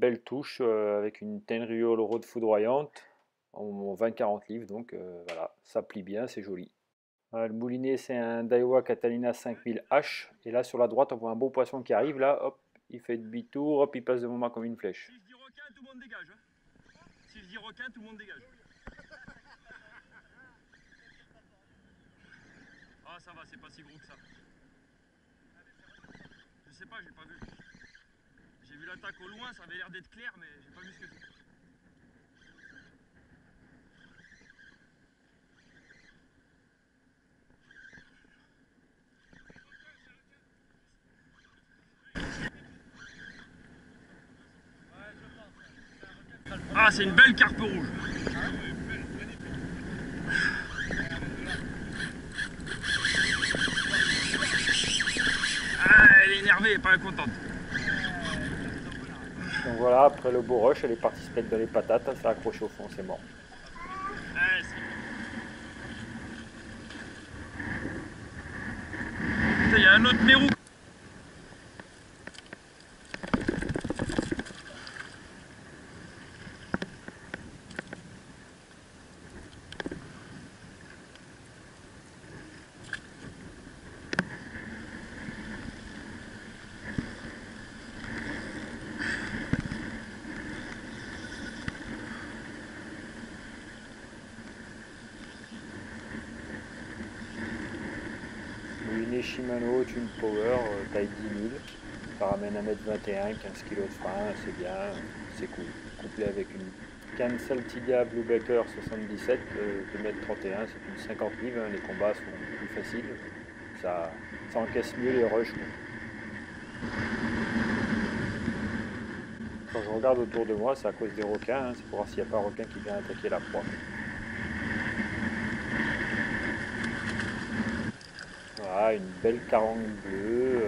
belle touche avec une Tenryou Road foudroyante en 20-40 livres, donc voilà, ça plie bien, c'est joli. Le moulinet, c'est un Daiwa Catalina 5000H, et là sur la droite, on voit un beau poisson qui arrive, là, hop, il fait demi-tour, hop, il passe devant moi comme une flèche. Si je dis requin, tout le monde dégage. Hein. Si je dis requin, tout le monde dégage. Ah, ça va, c'est pas si gros que ça. Je sais pas, j'ai pas vu. J'ai vu l'attaque au loin, ça avait l'air d'être clair, mais j'ai pas vu ce que c'est. Ah, c'est une belle carpe rouge. Ah, elle est énervée, elle est pas contente. Donc voilà, après le beau rush, elle est partie se mettre dans les patates, ça a accroché au fond, c'est mort. Ah, il y a un autre mérou. Moulinet Shimano Tune Power, taille 10 000, ça ramène 1m21, 15 kg de frein, c'est bien, c'est cool. Couplé avec une canne Saltidia Bluebaker 77 de 2m31, c'est une 50 livres, hein, les combats sont plus faciles, ça encaisse mieux les rushs. Quand je regarde autour de moi, c'est à cause des requins, hein, c'est pour voir s'il n'y a pas un requin qui vient attaquer la proie. Voilà, une belle carangue bleue,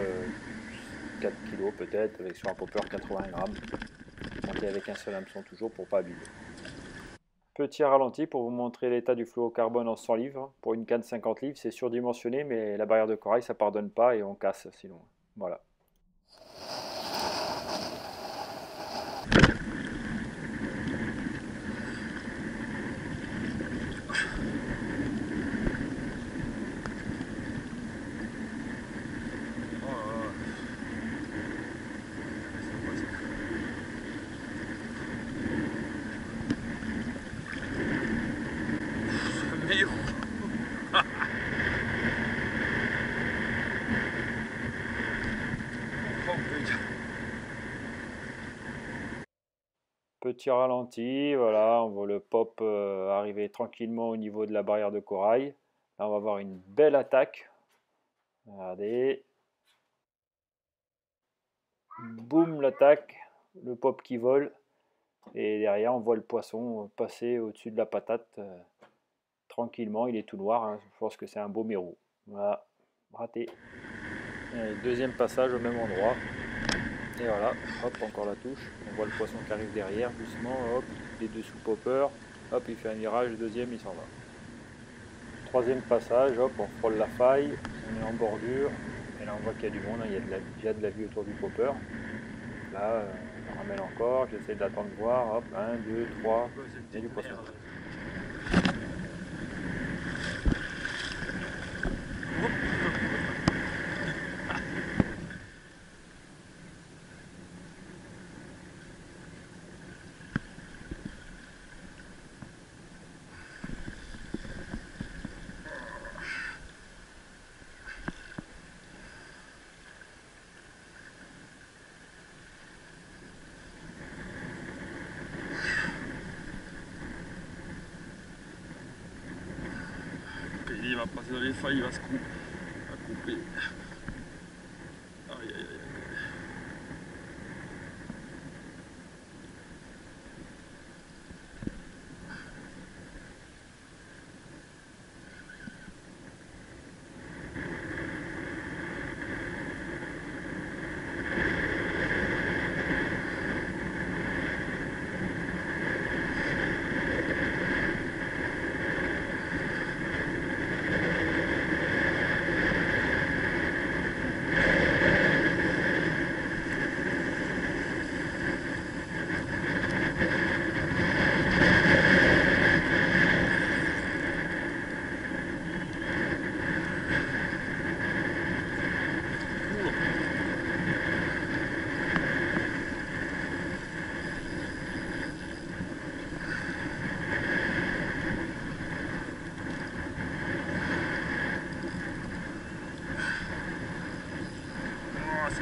4 kg peut-être, avec sur un popper 80 grammes. Monté avec un seul hameçon toujours pour pas abîmer. Petit ralenti pour vous montrer l'état du fluorocarbone en 100 livres. Pour une canne 50 livres, c'est surdimensionné, mais la barrière de corail, ça pardonne pas et on casse sinon. Voilà. Petit ralenti, voilà, on voit le pop arriver tranquillement au niveau de la barrière de corail. Là, on va avoir une belle attaque. Regardez. Boum, l'attaque, le pop qui vole. Et derrière, on voit le poisson passer au-dessus de la patate tranquillement. Il est tout noir, hein. Je pense que c'est un beau mérou. Voilà, raté. Et deuxième passage au même endroit. Et voilà, hop, encore la touche. On voit le poisson qui arrive derrière, doucement, hop, les deux sous popper. Hop, il fait un virage, le deuxième, il s'en va. Troisième passage, hop, on frôle la faille, on est en bordure. Et là, on voit qu'il y a du monde, hein. Il y a de la vie autour du popper. Là, on ramène encore, j'essaie d'attendre de voir, hop, 1, 2, 3, il y a du poisson. Il va passer dans les failles, il va se couper. Aïe, aïe, aïe.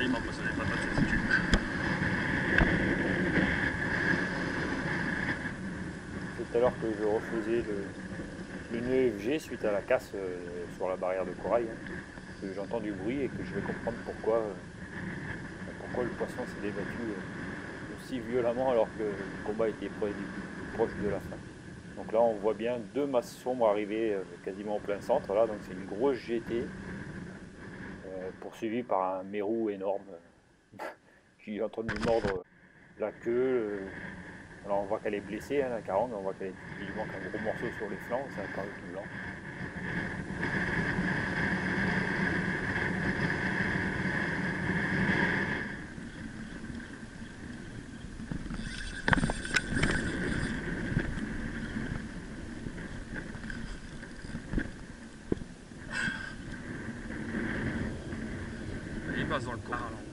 il m'a passé les patates, c'est foutu. Tout à l'heure que je refaisais le nœud FG suite à la casse sur la barrière de corail, hein, que j'entends du bruit et que je vais comprendre pourquoi le poisson s'est débattu aussi violemment alors que le combat était proche de la fin. Donc là on voit bien deux masses sombres arriver quasiment en plein centre, là, donc c'est une grosse GT poursuivie par un mérou énorme qui est en train de lui mordre la queue. Alors on voit qu'elle est blessée, hein, la carangue, on voit qu'il lui manque un gros morceau sur les flancs, c'est un carré tout blanc. Il passe dans le corps.